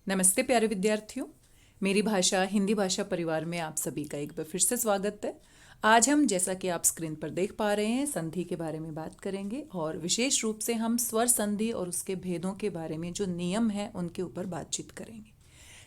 नमस्ते प्यारे विद्यार्थियों। मेरी भाषा हिंदी भाषा परिवार में आप सभी का एक बार फिर से स्वागत है। आज हम जैसा कि आप स्क्रीन पर देख पा रहे हैं संधि के बारे में बात करेंगे और विशेष रूप से हम स्वर संधि और उसके भेदों के बारे में जो नियम हैं उनके ऊपर बातचीत करेंगे।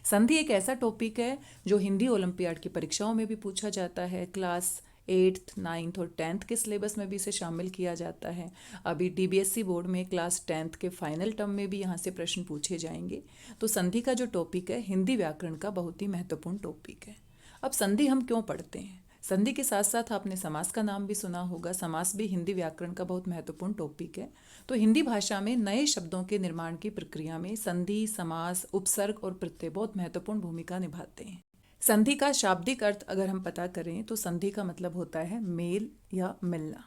संधि एक ऐसा टॉपिक है जो हिंदी ओलंपियाड की परीक्षाओं में भी पूछा जाता है। क्लास 8th 9th और 10th के सिलेबस में भी इसे शामिल किया जाता है। अभी डीबीएससी बोर्ड में क्लास 10th के फाइनल टर्म में भी यहाँ से प्रश्न पूछे जाएंगे। तो संधि का जो टॉपिक है हिंदी व्याकरण का बहुत ही महत्वपूर्ण टॉपिक है। अब संधि हम क्यों पढ़ते हैं? संधि के साथ साथ आपने समास का नाम भी सुना होगा। समास भी हिंदी व्याकरण का बहुत महत्वपूर्ण टॉपिक है। तो हिंदी भाषा में नए शब्दों के निर्माण की प्रक्रिया में संधि, समास, उपसर्ग और प्रत्यय बहुत महत्वपूर्ण भूमिका निभाते हैं। संधि का शाब्दिक अर्थ अगर हम पता करें तो संधि का मतलब होता है मेल या मिलना।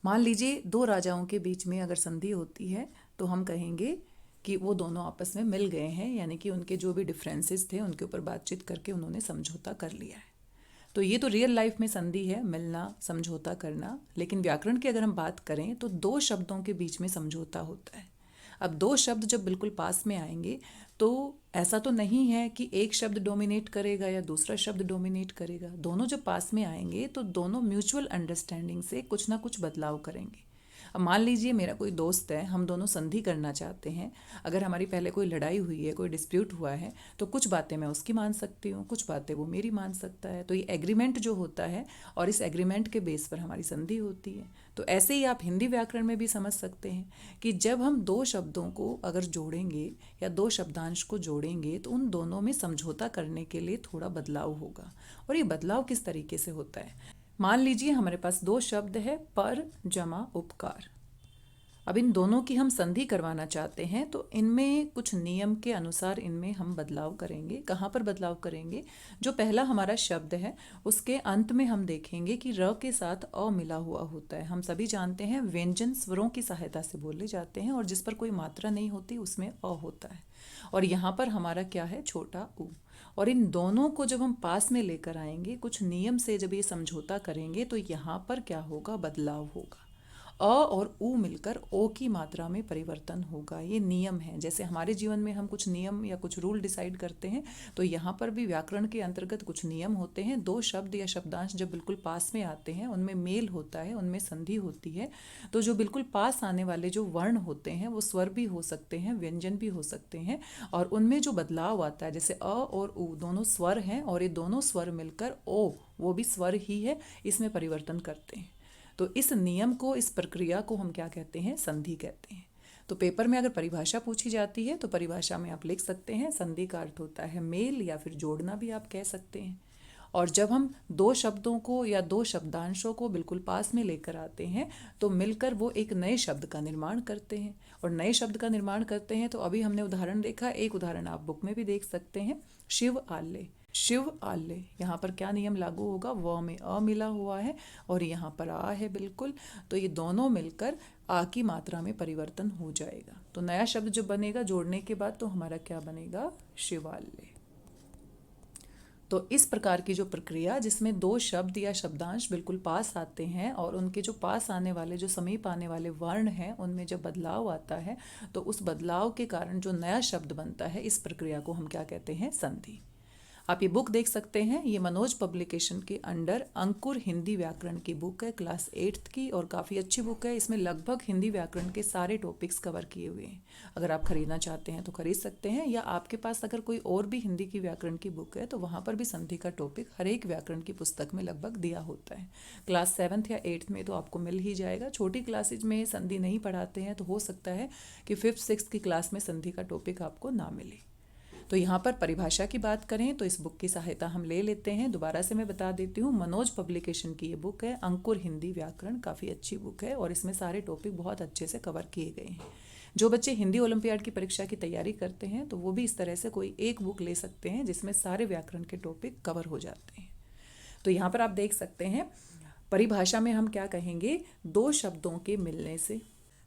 मान लीजिए दो राजाओं के बीच में अगर संधि होती है तो हम कहेंगे कि वो दोनों आपस में मिल गए हैं, यानी कि उनके जो भी डिफरेंसेस थे उनके ऊपर बातचीत करके उन्होंने समझौता कर लिया है। तो ये तो रियल लाइफ में संधि है, मिलना, समझौता करना। लेकिन व्याकरण की अगर हम बात करें तो दो शब्दों के बीच में समझौता होता है। अब दो शब्द जब बिल्कुल पास में आएंगे तो ऐसा तो नहीं है कि एक शब्द डोमिनेट करेगा या दूसरा शब्द डोमिनेट करेगा। दोनों जब पास में आएंगे तो दोनों म्यूचुअल अंडरस्टैंडिंग से कुछ ना कुछ बदलाव करेंगे। अब मान लीजिए मेरा कोई दोस्त है, हम दोनों संधि करना चाहते हैं। अगर हमारी पहले कोई लड़ाई हुई है, कोई डिस्प्यूट हुआ है, तो कुछ बातें मैं उसकी मान सकती हूँ, कुछ बातें वो मेरी मान सकता है। तो ये एग्रीमेंट जो होता है और इस एग्रीमेंट के बेस पर हमारी संधि होती है। तो ऐसे ही आप हिंदी व्याकरण में भी समझ सकते हैं कि जब हम दो शब्दों को अगर जोड़ेंगे या दो शब्दांश को जोड़ेंगे तो उन दोनों में समझौता करने के लिए थोड़ा बदलाव होगा। और ये बदलाव किस तरीके से होता है? मान लीजिए हमारे पास दो शब्द है पर जमा उपकार। अब इन दोनों की हम संधि करवाना चाहते हैं तो इनमें कुछ नियम के अनुसार इनमें हम बदलाव करेंगे। कहाँ पर बदलाव करेंगे? जो पहला हमारा शब्द है उसके अंत में हम देखेंगे कि र के साथ अ मिला हुआ होता है। हम सभी जानते हैं व्यंजन स्वरों की सहायता से बोले जाते हैं और जिस पर कोई मात्रा नहीं होती उसमें अ होता है। और यहाँ पर हमारा क्या है? छोटा ऊ। और इन दोनों को जब हम पास में लेकर आएंगे, कुछ नियम से जब ये समझौता करेंगे तो यहाँ पर क्या होगा? बदलाव होगा। अ और उ मिलकर ओ की मात्रा में परिवर्तन होगा। ये नियम है। जैसे हमारे जीवन में हम कुछ नियम या कुछ रूल डिसाइड करते हैं तो यहाँ पर भी व्याकरण के अंतर्गत कुछ नियम होते हैं। दो शब्द या शब्दांश जब बिल्कुल पास में आते हैं, उनमें मेल होता है, उनमें संधि होती है, तो जो बिल्कुल पास आने वाले जो वर्ण होते हैं वो स्वर भी हो सकते हैं, व्यंजन भी हो सकते हैं। और उनमें जो बदलाव आता है, जैसे अ और उ दोनों स्वर हैं और ये दोनों स्वर मिलकर ओ, वो भी स्वर ही है, इसमें परिवर्तन करते हैं। तो इस नियम को, इस प्रक्रिया को हम क्या कहते हैं? संधि कहते हैं। तो पेपर में अगर परिभाषा पूछी जाती है तो परिभाषा में आप लिख सकते हैं संधि का अर्थ होता है मेल या फिर जोड़ना भी आप कह सकते हैं। और जब हम दो शब्दों को या दो शब्दांशों को बिल्कुल पास में लेकर आते हैं तो मिलकर वो एक नए शब्द का निर्माण करते हैं। और नए शब्द का निर्माण करते हैं तो अभी हमने उदाहरण देखा, एक उदाहरण आप बुक में भी देख सकते हैं, शिव आल्य। शिव आल्य, यहाँ पर क्या नियम लागू होगा? व में अ मिला हुआ है और यहाँ पर आ है बिल्कुल। तो ये दोनों मिलकर आ की मात्रा में परिवर्तन हो जाएगा। तो नया शब्द जो बनेगा जोड़ने के बाद तो हमारा क्या बनेगा? शिवाल्य। तो इस प्रकार की जो प्रक्रिया जिसमें दो शब्द या शब्दांश बिल्कुल पास आते हैं और उनके जो पास आने वाले, जो समीप आने वाले वर्ण हैं, उनमें जब बदलाव आता है तो उस बदलाव के कारण जो नया शब्द बनता है, इस प्रक्रिया को हम क्या कहते हैं? संधि। आप ये बुक देख सकते हैं, ये मनोज पब्लिकेशन के अंडर अंकुर हिंदी व्याकरण की बुक है, क्लास 8th की, और काफ़ी अच्छी बुक है। इसमें लगभग हिंदी व्याकरण के सारे टॉपिक्स कवर किए हुए हैं। अगर आप खरीदना चाहते हैं तो खरीद सकते हैं, या आपके पास अगर कोई और भी हिंदी की व्याकरण की बुक है तो वहाँ पर भी संधि का टॉपिक हर एक व्याकरण की पुस्तक में लगभग दिया होता है। क्लास 7th या 8th में तो आपको मिल ही जाएगा। छोटी क्लासेज में संधि नहीं पढ़ाते हैं तो हो सकता है कि 5th 6th की क्लास में संधि का टॉपिक आपको ना मिले। तो यहाँ पर परिभाषा की बात करें तो इस बुक की सहायता हम ले लेते हैं। दोबारा से मैं बता देती हूँ, मनोज पब्लिकेशन की ये बुक है, अंकुर हिंदी व्याकरण, काफ़ी अच्छी बुक है और इसमें सारे टॉपिक बहुत अच्छे से कवर किए गए हैं। जो बच्चे हिंदी ओलंपियाड की परीक्षा की तैयारी करते हैं तो वो भी इस तरह से कोई एक बुक ले सकते हैं जिसमें सारे व्याकरण के टॉपिक कवर हो जाते हैं। तो यहाँ पर आप देख सकते हैं परिभाषा में हम क्या कहेंगे? दो शब्दों के मिलने से,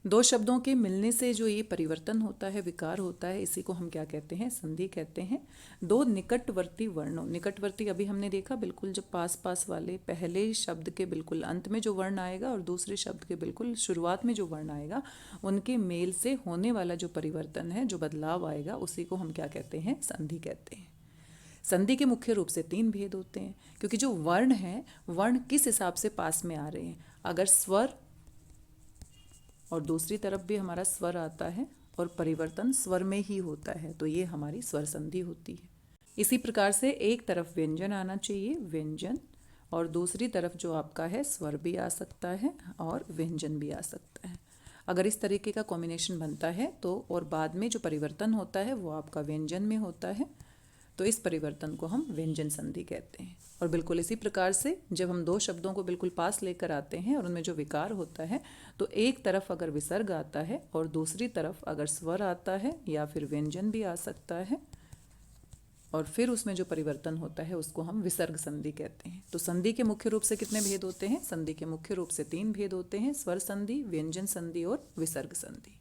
दो शब्दों के मिलने से जो ये परिवर्तन होता है, विकार होता है, इसी को हम क्या कहते हैं? संधि कहते हैं। दो निकटवर्ती वर्णों, निकटवर्ती अभी हमने देखा बिल्कुल जब पास पास वाले, पहले शब्द के बिल्कुल अंत में जो वर्ण आएगा और दूसरे शब्द के बिल्कुल शुरुआत में जो वर्ण आएगा, उनके मेल से होने वाला जो परिवर्तन है, जो बदलाव आएगा, उसी को हम क्या कहते हैं? संधि कहते हैं। संधि के मुख्य रूप से 3 भेद होते हैं, क्योंकि जो वर्ण है, वर्ण किस हिसाब से पास में आ रहे हैं। अगर स्वर और दूसरी तरफ भी हमारा स्वर आता है और परिवर्तन स्वर में ही होता है, तो ये हमारी स्वर संधि होती है। इसी प्रकार से एक तरफ व्यंजन आना चाहिए, व्यंजन, और दूसरी तरफ जो आपका है स्वर भी आ सकता है और व्यंजन भी आ सकता है। अगर इस तरीके का कॉम्बिनेशन बनता है तो, और बाद में जो परिवर्तन होता है वो आपका व्यंजन में होता है, तो इस परिवर्तन को हम व्यंजन संधि कहते हैं। और बिल्कुल इसी प्रकार से जब हम दो शब्दों को बिल्कुल पास लेकर आते हैं और उनमें जो विकार होता है, तो एक तरफ अगर विसर्ग आता है और दूसरी तरफ अगर स्वर आता है या फिर व्यंजन भी आ सकता है, और फिर उसमें जो परिवर्तन होता है उसको हम विसर्ग संधि कहते हैं। तो संधि के मुख्य रूप से कितने भेद होते हैं? संधि के मुख्य रूप से 3 भेद होते हैं, स्वर संधि, व्यंजन संधि और विसर्ग संधि।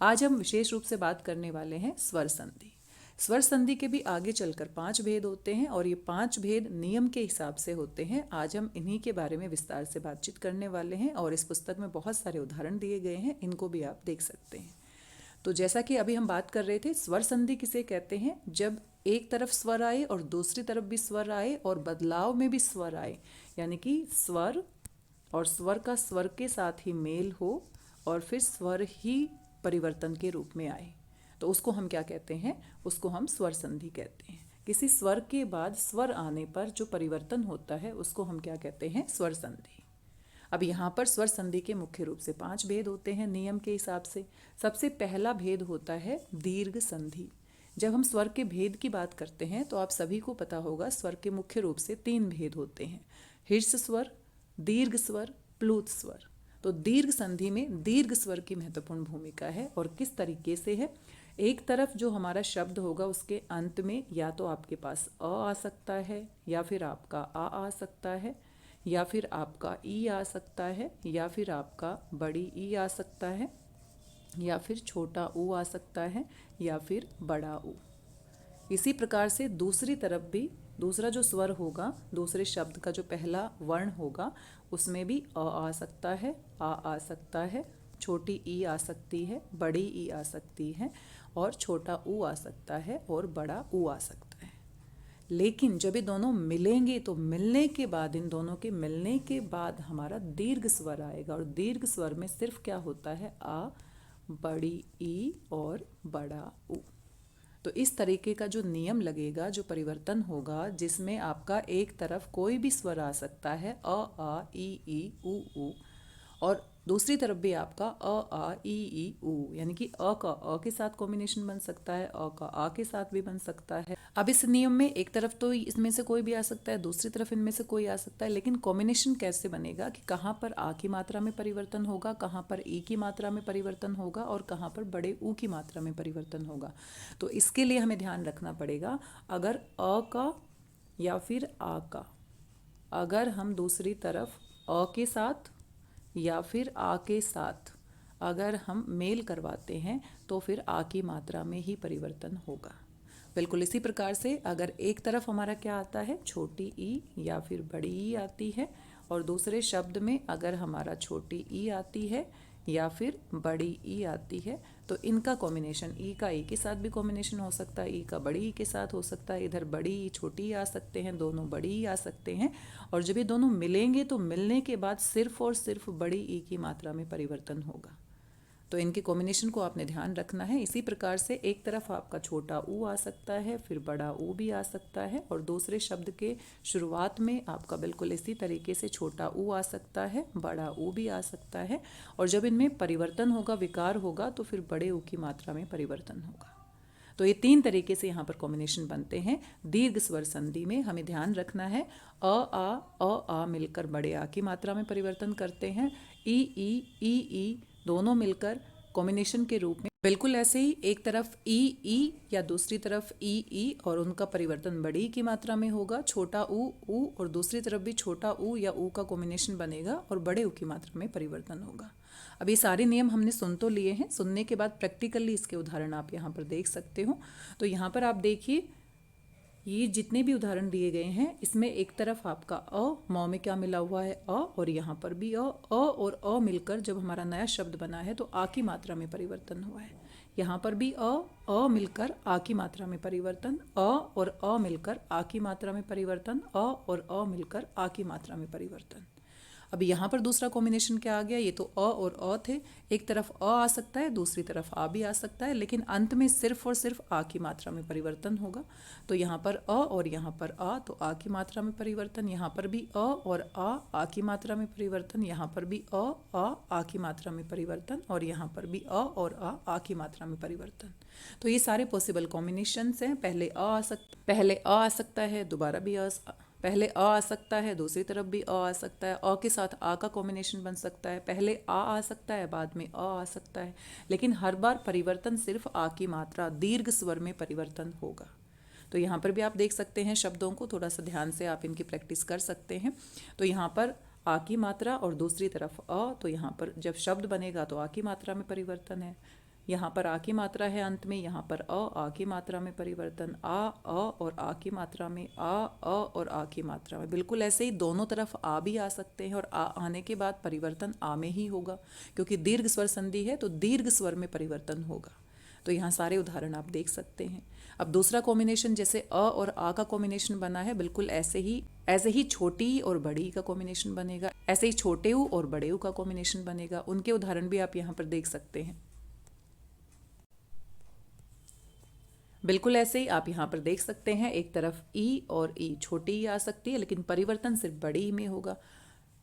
आज हम विशेष रूप से बात करने वाले हैं स्वर संधि। स्वर संधि के भी आगे चलकर 5 भेद होते हैं और ये 5 भेद नियम के हिसाब से होते हैं। आज हम इन्हीं के बारे में विस्तार से बातचीत करने वाले हैं और इस पुस्तक में बहुत सारे उदाहरण दिए गए हैं, इनको भी आप देख सकते हैं। तो जैसा कि अभी हम बात कर रहे थे, स्वर संधि किसे कहते हैं? जब एक तरफ स्वर आए और दूसरी तरफ भी स्वर आए और बदलाव में भी स्वर आए, यानी कि स्वर और स्वर का स्वर के साथ ही मेल हो और फिर स्वर ही परिवर्तन के रूप में आए, तो उसको हम क्या कहते हैं? उसको हम स्वर संधि कहते हैं। किसी स्वर के बाद स्वर आने पर जो परिवर्तन होता है उसको हम क्या कहते हैं? स्वर संधि। अब यहाँ पर स्वर संधि के मुख्य रूप से 5 भेद होते हैं नियम के हिसाब से। सबसे पहला भेद होता है दीर्घ संधि। जब हम स्वर के भेद की बात करते हैं तो आप सभी को पता होगा स्वर के मुख्य रूप से 3 भेद होते हैं, हीर्ष स्वर, दीर्घ स्वर, प्लुत स्वर। तो दीर्घ संधि में दीर्घ स्वर की महत्वपूर्ण भूमिका है। और किस तरीके से है? एक तरफ जो हमारा शब्द होगा उसके अंत में या तो आपके पास अ आ सकता है, या फिर आपका आ सकता है, या फिर आपका ई आ सकता है, या फिर आपका बड़ी ई आ सकता है, या फिर छोटा ऊ आ सकता है, या फिर बड़ा ऊ। इसी प्रकार से दूसरी तरफ भी दूसरा जो स्वर होगा, दूसरे शब्द का जो पहला वर्ण होगा, उसमें भी आ सकता है, आ सकता है, छोटी ई आ सकती है, बड़ी ई आ सकती है, और छोटा ऊ आ सकता है, और बड़ा ऊ आ सकता है। लेकिन जब ये दोनों मिलेंगे तो मिलने के बाद, इन दोनों के मिलने के बाद हमारा दीर्घ स्वर आएगा। और दीर्घ स्वर में सिर्फ क्या होता है? आ, बड़ी ई और बड़ा ऊ। तो इस तरीके का जो नियम लगेगा, जो परिवर्तन होगा, जिसमें आपका एक तरफ कोई भी स्वर आ सकता है, अ आ ई ऊ, और दूसरी तरफ भी आपका अ आ ई ऊ, यानी कि अ का अ के साथ कॉम्बिनेशन बन सकता है, अ का आ के साथ भी बन सकता है। अब इस नियम में एक तरफ तो इसमें से कोई भी आ सकता है, दूसरी तरफ इनमें से कोई आ सकता है, लेकिन कॉम्बिनेशन कैसे बनेगा कि कहाँ पर आ की मात्रा में परिवर्तन होगा, कहाँ पर ई की मात्रा में परिवर्तन होगा, और कहाँ पर बड़े ऊ की मात्रा में परिवर्तन होगा। तो इसके लिए हमें ध्यान रखना पड़ेगा, अगर अ का या फिर आ का, अगर हम दूसरी तरफ अ के साथ या फिर आ के साथ अगर हम मेल करवाते हैं तो फिर आ की मात्रा में ही परिवर्तन होगा। बिल्कुल इसी प्रकार से अगर एक तरफ हमारा क्या आता है? छोटी ई या फिर बड़ी ई आती है, और दूसरे शब्द में अगर हमारा छोटी ई आती है या फिर बड़ी ई आती है, तो इनका कॉम्बिनेशन ई का ई के साथ भी कॉम्बिनेशन हो सकता है, ई का बड़ी ई के साथ हो सकता है, इधर बड़ी ई छोटी ई आ सकते हैं, दोनों बड़ी ई आ सकते हैं। और जब ये दोनों मिलेंगे तो मिलने के बाद सिर्फ और सिर्फ बड़ी ई की मात्रा में परिवर्तन होगा। तो इनके कॉम्बिनेशन को आपने ध्यान रखना है। इसी प्रकार से एक तरफ आपका छोटा ऊ आ सकता है, फिर बड़ा ऊ भी आ सकता है, और दूसरे शब्द के शुरुआत में आपका बिल्कुल इसी तरीके से छोटा ऊ आ सकता है, बड़ा ऊ भी आ सकता है, और जब इनमें परिवर्तन होगा, विकार होगा, तो फिर बड़े ऊ की मात्रा में परिवर्तन होगा। तो ये 3 तरीके से यहाँ पर कॉम्बिनेशन बनते हैं। दीर्घ स्वर संधि में हमें ध्यान रखना है, अ आ मिलकर बड़े आ की मात्रा में परिवर्तन करते हैं, ई दोनों मिलकर कॉम्बिनेशन के रूप में। बिल्कुल ऐसे ही एक तरफ ई या दूसरी तरफ ई और उनका परिवर्तन बड़ी की मात्रा में होगा, छोटा ऊ और दूसरी तरफ भी छोटा ऊ या ऊ का कॉम्बिनेशन बनेगा और बड़े ऊ की मात्रा में परिवर्तन होगा। अब ये सारे नियम हमने सुन तो लिए हैं, सुनने के बाद प्रैक्टिकली इसके उदाहरण आप यहाँ पर देख सकते हो। तो यहाँ पर आप देखिए, ये जितने भी उदाहरण दिए गए हैं इसमें एक तरफ आपका अ, म में क्या मिला हुआ है अ, और यहाँ पर भी अ और अ मिलकर जब हमारा नया शब्द बना है तो आ की मात्रा में परिवर्तन हुआ है। यहाँ पर भी अ मिलकर आ की मात्रा में परिवर्तन, अ और अ मिलकर आ की मात्रा में परिवर्तन, अ और अ मिलकर आ की मात्रा में परिवर्तन। अब यहाँ पर दूसरा कॉम्बिनेशन क्या आ गया, ये तो अ और अ थे, एक तरफ अ आ सकता है दूसरी तरफ आ भी आ सकता है, लेकिन अंत में सिर्फ और सिर्फ आ की मात्रा में परिवर्तन होगा। तो यहाँ पर अ और यहाँ पर आ, तो आ की मात्रा में परिवर्तन, यहाँ पर भी अ और आ की मात्रा में परिवर्तन, यहाँ पर भी आ की मात्रा में परिवर्तन, और यहाँ पर भी अ और आ की मात्रा में परिवर्तन। तो ये सारे पॉसिबल कॉम्बिनेशंस हैं। पहले आ सकता है, दोबारा भी पहले आ सकता है, दूसरी तरफ भी आ सकता है, अ के साथ आ का कॉम्बिनेशन बन सकता है, पहले आ सकता है बाद में आ सकता है, लेकिन हर बार परिवर्तन सिर्फ आ की मात्रा दीर्घ स्वर में परिवर्तन होगा। तो यहाँ पर भी आप देख सकते हैं शब्दों को, थोड़ा सा ध्यान से आप इनकी प्रैक्टिस कर सकते हैं। तो यहाँ पर आ की मात्रा और दूसरी तरफ अ, तो यहाँ पर जब शब्द बनेगा तो आ की मात्रा में परिवर्तन है, यहाँ पर आ की मात्रा है अंत में, यहाँ पर आ की मात्रा में परिवर्तन, आ और आ की मात्रा में, आ और आ की मात्रा में। बिल्कुल ऐसे ही दोनों तरफ आ भी आ सकते हैं, और आ आने के बाद परिवर्तन आ में ही होगा, क्योंकि दीर्घ स्वर संधि है तो दीर्घ स्वर में परिवर्तन होगा। तो यहाँ सारे उदाहरण आप देख सकते हैं। अब दूसरा कॉम्बिनेशन जैसे अ और आ का कॉम्बिनेशन बना है, बिल्कुल ऐसे ही छोटी और बड़ी का कॉम्बिनेशन बनेगा, ऐसे ही छोटे ऊ और बड़े ऊ का कॉम्बिनेशन बनेगा। उनके उदाहरण भी आप यहाँ पर देख सकते हैं। बिल्कुल ऐसे ही आप यहाँ पर देख सकते हैं, एक तरफ ई और ई छोटी ई आ सकती है, लेकिन परिवर्तन सिर्फ बड़ी ई में होगा।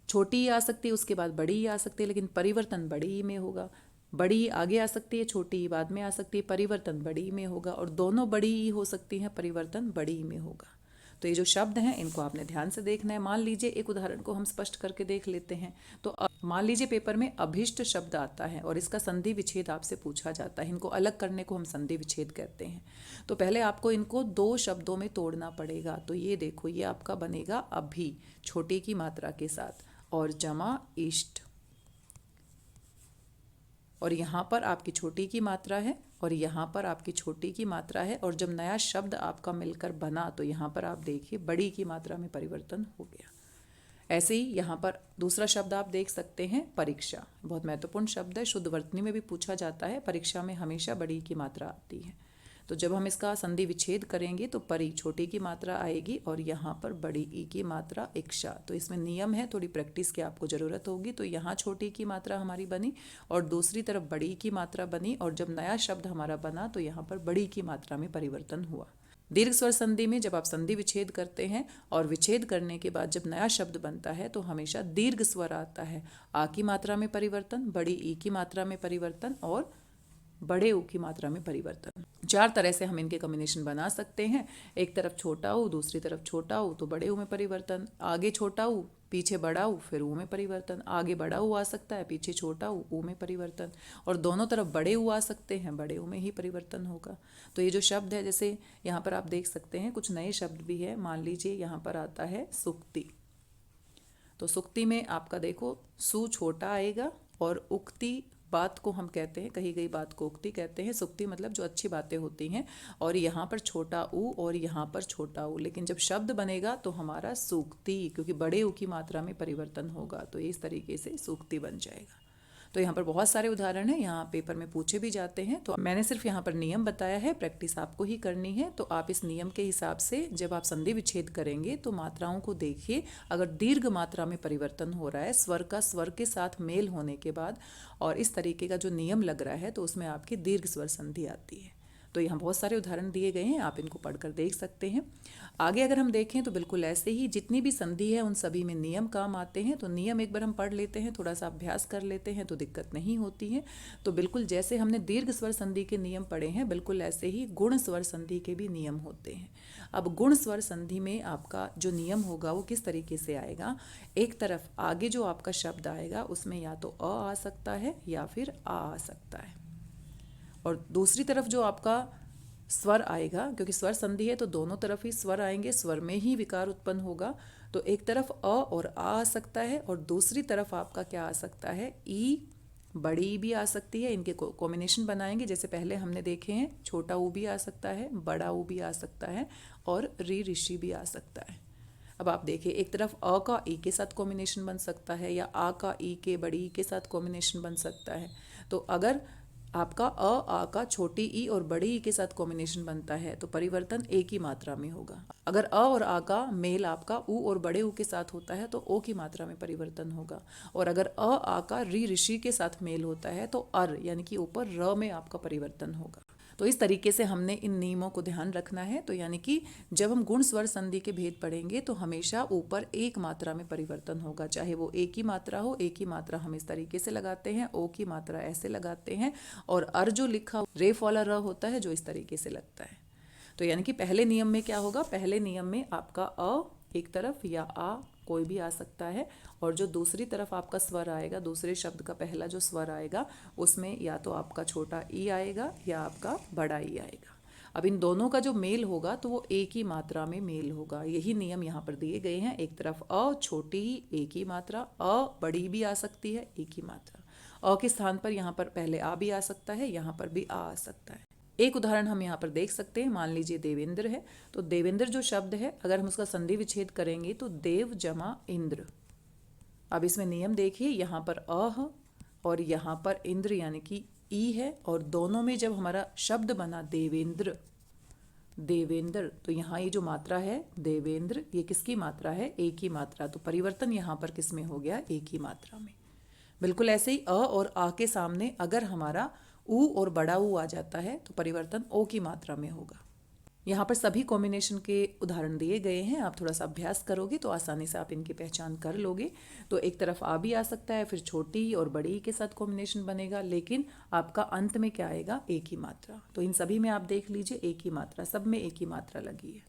छोटी ई आ सकती है, उसके बाद बड़ी ई आ सकती है, लेकिन परिवर्तन बड़ी ई में होगा। बड़ी ई आगे आ सकती है, छोटी ई बाद में आ सकती है, परिवर्तन बड़ी ई में होगा। और दोनों बड़ी ई हो सकती हैं, परिवर्तन बड़ी ई में होगा। तो ये जो शब्द हैं इनको आपने ध्यान से देखना है। मान लीजिए एक उदाहरण को हम स्पष्ट करके देख लेते हैं। तो मान लीजिए पेपर में अभिष्ट शब्द आता है और इसका संधि विच्छेद आपसे पूछा जाता है। इनको अलग करने को हम संधि विच्छेद कहते हैं। तो पहले आपको इनको दो शब्दों में तोड़ना पड़ेगा। तो ये देखो, ये आपका बनेगा अभी छोटी की मात्रा के साथ, और जमा इष्ट, और यहाँ पर आपकी छोटी की मात्रा है और यहाँ पर आपकी छोटी की मात्रा है, और जब नया शब्द आपका मिलकर बना तो यहाँ पर आप देखिए बड़ी की मात्रा में परिवर्तन हो गया। ऐसे ही यहाँ पर दूसरा शब्द आप देख सकते हैं, परीक्षा। बहुत महत्वपूर्ण शब्द है, शुद्ध वर्तनी में भी पूछा जाता है। परीक्षा में हमेशा बड़ी की मात्रा आती है। तो जब हम इसका संधि विच्छेद करेंगे तो परी छोटी की मात्रा आएगी और यहाँ पर बड़ी ई की मात्रा इक्षा। तो इसमें नियम है, थोड़ी प्रैक्टिस की आपको ज़रूरत होगी। तो यहाँ छोटी की मात्रा हमारी बनी और दूसरी तरफ बड़ी की मात्रा बनी, और जब नया शब्द हमारा बना तो यहाँ पर बड़ी की मात्रा में परिवर्तन हुआ। दीर्घ स्वर संधि में जब आप संधि विच्छेद करते हैं और विच्छेद करने के बाद जब नया शब्द बनता है तो हमेशा दीर्घ स्वर आता है। आ की मात्रा में परिवर्तन, बड़ी ई की मात्रा में परिवर्तन और बड़े ऊ की मात्रा में परिवर्तन। चार तरह से हम इनके कॉम्बिनेशन बना सकते हैं। एक तरफ छोटा ऊ, दूसरी तरफ छोटा ऊ, तो बड़े ऊ में परिवर्तन, आगे छोटा ऊ पीछे बड़ा ऊ, फिर ऊ में परिवर्तन, आगे बड़ा ऊ आ सकता है पीछे छोटा ऊ में परिवर्तन, और दोनों तरफ बड़े ऊ आ सकते हैं, बड़े ऊ में ही परिवर्तन होगा। तो ये जो शब्द है, जैसे यहाँ पर आप देख सकते हैं कुछ नए शब्द भी है। मान लीजिए यहाँ पर आता है सुक्ति। तो सुक्ति में आपका देखो सु छोटा आएगा और उक्ति, बात को हम कहते हैं, कही गई बात को उक्ति कहते हैं। सुक्ति मतलब जो अच्छी बातें होती हैं, और यहाँ पर छोटा ऊ और यहाँ पर छोटा ऊ, लेकिन जब शब्द बनेगा तो हमारा सूक्ति, क्योंकि बड़े ऊ की मात्रा में परिवर्तन होगा। तो इस तरीके से सूक्ति बन जाएगा। तो यहाँ पर बहुत सारे उदाहरण हैं, यहाँ पेपर में पूछे भी जाते हैं। तो मैंने सिर्फ यहाँ पर नियम बताया है, प्रैक्टिस आपको ही करनी है। तो आप इस नियम के हिसाब से जब आप संधि विच्छेद करेंगे तो मात्राओं को देखिए। अगर दीर्घ मात्रा में परिवर्तन हो रहा है स्वर का स्वर के साथ मेल होने के बाद, और इस तरीके का जो नियम लग रहा है, तो उसमें आपकी दीर्घ स्वर संधि आती है। तो यहाँ बहुत सारे उदाहरण दिए गए हैं, आप इनको पढ़कर देख सकते हैं। आगे अगर हम देखें तो बिल्कुल ऐसे ही जितनी भी संधि है उन सभी में नियम काम आते हैं। तो नियम एक बार हम पढ़ लेते हैं, थोड़ा सा अभ्यास कर लेते हैं तो दिक्कत नहीं होती है। तो बिल्कुल जैसे हमने दीर्घ स्वर संधि के नियम पढ़े हैं, बिल्कुल ऐसे ही गुण स्वर संधि के भी नियम होते हैं। अब गुण स्वर संधि में आपका जो नियम होगा वो किस तरीके से आएगा, एक तरफ आगे जो आपका शब्द आएगा उसमें या तो अ आ सकता है या फिर आ सकता है, और दूसरी तरफ जो आपका स्वर आएगा, क्योंकि स्वर संधि है तो दोनों तरफ ही स्वर आएंगे, स्वर में ही विकार उत्पन्न होगा। तो एक तरफ अ और आ सकता है और दूसरी तरफ आपका क्या आ सकता है, ई बड़ी ई भी आ सकती है। इनके कॉम्बिनेशन बनाएंगे, जैसे पहले हमने देखे हैं, छोटा ऊ भी आ सकता है, बड़ा ऊ भी आ सकता है और री ऋषि भी आ सकता है। अब आप देखिए, एक तरफ अ का ई के साथ कॉम्बिनेशन बन सकता है या आ का ई के बड़ी ई के साथ कॉम्बिनेशन बन सकता है। तो अगर आपका आ का छोटी ई और बड़ी ई के साथ कॉम्बिनेशन बनता है तो परिवर्तन एक ही मात्रा में होगा। अगर अ और आ का मेल आपका ऊ और बड़े ऊ के साथ होता है तो ओ की मात्रा में परिवर्तन होगा। और अगर आ का री ऋषि के साथ मेल होता है तो अर यानी कि ऊपर र में आपका परिवर्तन होगा। तो इस तरीके से हमने इन नियमों को ध्यान रखना है। तो यानी कि जब हम गुण स्वर संधि के भेद पढ़ेंगे तो हमेशा ऊपर एक मात्रा में परिवर्तन होगा, चाहे वो एक ही मात्रा हो। एक ही मात्रा हम इस तरीके से लगाते हैं, ओ की मात्रा ऐसे लगाते हैं, और अर जो लिखा रेफ वाला र होता है जो इस तरीके से लगता है। तो यानी कि पहले नियम में क्या होगा, पहले नियम में आपका अ एक तरफ या आ कोई भी आ सकता है, और जो दूसरी तरफ आपका स्वर आएगा, दूसरे शब्द का पहला जो स्वर आएगा उसमें या तो आपका छोटा ई आएगा या आपका बड़ा ई आएगा। अब इन दोनों का जो मेल होगा तो वो एक ही मात्रा में मेल होगा। यही नियम यहाँ पर दिए गए हैं। एक तरफ अ छोटी ई एक ही मात्रा, अ बड़ी भी आ सकती है एक ही मात्रा। अ के स्थान पर यहाँ पर पहले आ भी आ सकता है, यहाँ पर भी आ सकता है। एक उदाहरण हम यहाँ पर देख सकते हैं। मान लीजिए देवेंद्र है, तो देवेंद्र जो शब्द है अगर हम उसका संधि विच्छेद करेंगे तो देव जमा इंद्र। अब इसमें नियम देखिए, यहाँ पर अ और यहाँ पर इंद्र यानी कि ई है, और दोनों में जब हमारा शब्द बना देवेंद्र, देवेंद्र, तो यहाँ ये जो मात्रा है देवेंद्र, ये किसकी मात्रा है, एक ही मात्रा। तो परिवर्तन यहाँ पर किस में हो गया, एक ही मात्रा में। बिल्कुल ऐसे ही अ और आ के सामने अगर हमारा ऊ और बड़ा ऊ आ जाता है तो परिवर्तन ओ की मात्रा में होगा। यहाँ पर सभी कॉम्बिनेशन के उदाहरण दिए गए हैं। आप थोड़ा सा अभ्यास करोगे तो आसानी से आप इनकी पहचान कर लोगे। तो एक तरफ आ भी आ सकता है, फिर छोटी और बड़ी के साथ कॉम्बिनेशन बनेगा, लेकिन आपका अंत में क्या आएगा, एक ही मात्रा। तो इन सभी में आप देख लीजिए एक ही मात्रा, सब में एक ही मात्रा लगी है।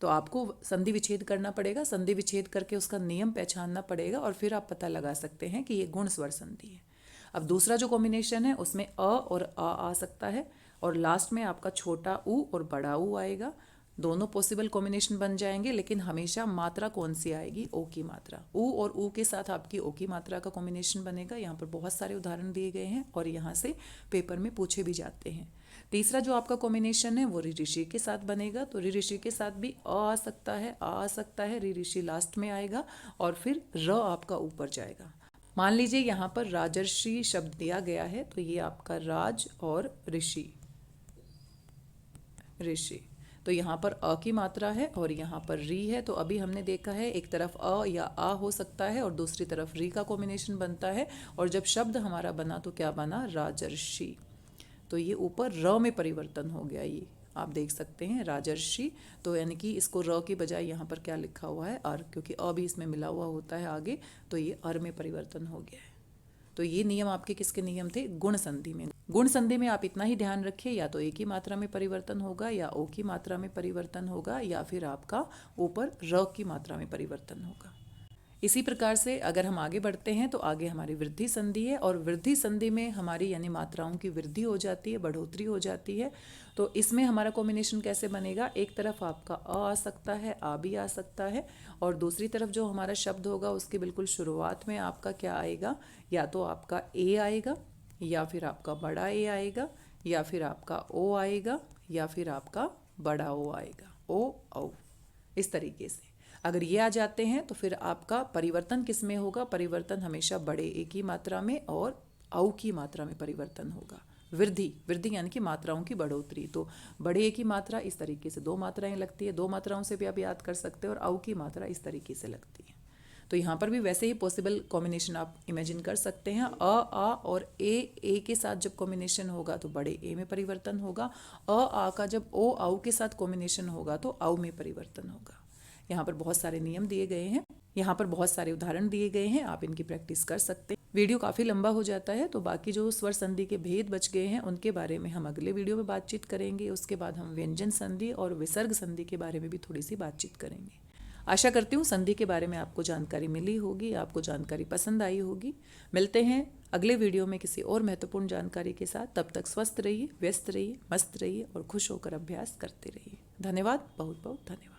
तो आपको संधि विच्छेद करना पड़ेगा, संधि विच्छेद करके उसका नियम पहचानना पड़ेगा, और फिर आप पता लगा सकते हैं कि ये गुण स्वर संधि है। अब दूसरा जो कॉम्बिनेशन है उसमें अ और आ सकता है, और लास्ट में आपका छोटा ऊ और बड़ा ऊ आएगा। दोनों पॉसिबल कॉम्बिनेशन बन जाएंगे, लेकिन हमेशा मात्रा कौन सी आएगी, ओ की मात्रा। ऊ और ऊ के साथ आपकी ओ की मात्रा का कॉम्बिनेशन बनेगा। यहाँ पर बहुत सारे उदाहरण दिए गए हैं और यहाँ से पेपर में पूछे भी जाते हैं। तीसरा जो आपका कॉम्बिनेशन है वो री ऋषि के साथ बनेगा। तो री ऋषि के साथ भी अ आ सकता है, आ सकता है, री ऋषि लास्ट में आएगा और फिर र आपका ऊपर जाएगा। मान लीजिए यहाँ पर राजर्षि शब्द दिया गया है, तो ये आपका राज और ऋषि, ऋषि। तो यहाँ पर अ की मात्रा है और यहाँ पर री है। तो अभी हमने देखा है एक तरफ अ या आ हो सकता है और दूसरी तरफ री का कॉम्बिनेशन बनता है, और जब शब्द हमारा बना तो क्या बना, राजर्षि। तो ये ऊपर र में परिवर्तन हो गया, ये आप देख सकते हैं राजर्षि। तो यानी कि इसको र की बजाय यहाँ पर क्या लिखा हुआ है, अर, क्योंकि अ भी इसमें मिला हुआ होता है आगे, तो ये अर में परिवर्तन हो गया है। तो ये नियम आपके किसके नियम थे, गुण संधि में। गुण संधि में आप इतना ही ध्यान रखिए, या तो एक ही मात्रा में परिवर्तन होगा, या ओ की मात्रा में परिवर्तन होगा, या फिर आपका ऊपर र की मात्रा में परिवर्तन होगा। इसी प्रकार से अगर हम आगे बढ़ते हैं तो आगे हमारी वृद्धि संधि है, और वृद्धि संधि में हमारी यानी मात्राओं की वृद्धि हो जाती है, बढ़ोतरी हो जाती है। तो इसमें हमारा कॉम्बिनेशन कैसे बनेगा, एक तरफ आपका अ आ सकता है, आ भी आ सकता है, और दूसरी तरफ जो हमारा शब्द होगा उसके बिल्कुल शुरुआत में आपका क्या आएगा, या तो आपका ए आएगा, या फिर आपका बड़ा ए आएगा, या फिर आपका ओ आएगा, या फिर आपका बड़ा ओ आएगा, ओ औ। इस तरीके से अगर ये आ जाते हैं तो फिर आपका परिवर्तन किस में होगा, परिवर्तन हमेशा बड़े एक ही मात्रा में और औ की मात्रा में परिवर्तन होगा। वृद्धि, वृद्धि यानी कि मात्राओं की बढ़ोतरी। तो बड़े एक ही मात्रा इस तरीके से दो मात्राएं लगती है, दो मात्राओं से भी आप याद कर सकते हैं, और औ की मात्रा इस तरीके से लगती है। तो यहाँ पर भी वैसे ही पॉसिबल कॉम्बिनेशन आप इमेजिन कर सकते हैं। आ और ए के साथ जब कॉम्बिनेशन होगा तो बड़े ए में परिवर्तन होगा। आ का जब ओ औ के साथ कॉम्बिनेशन होगा तो औ में परिवर्तन होगा। यहाँ पर बहुत सारे नियम दिए गए हैं, यहाँ पर बहुत सारे उदाहरण दिए गए हैं, आप इनकी प्रैक्टिस कर सकते हैं। वीडियो काफ़ी लंबा हो जाता है, तो बाकी जो स्वर संधि के भेद बच गए हैं उनके बारे में हम अगले वीडियो में बातचीत करेंगे। उसके बाद हम व्यंजन संधि और विसर्ग संधि के बारे में भी थोड़ी सी बातचीत करेंगे। आशा करती हूँ संधि के बारे में आपको जानकारी मिली होगी, आपको जानकारी पसंद आई होगी। मिलते हैं अगले वीडियो में किसी और महत्वपूर्ण जानकारी के साथ। तब तक स्वस्थ रहिए, व्यस्त रहिए, मस्त रहिए और खुश होकर अभ्यास करते रहिए। धन्यवाद, बहुत बहुत धन्यवाद।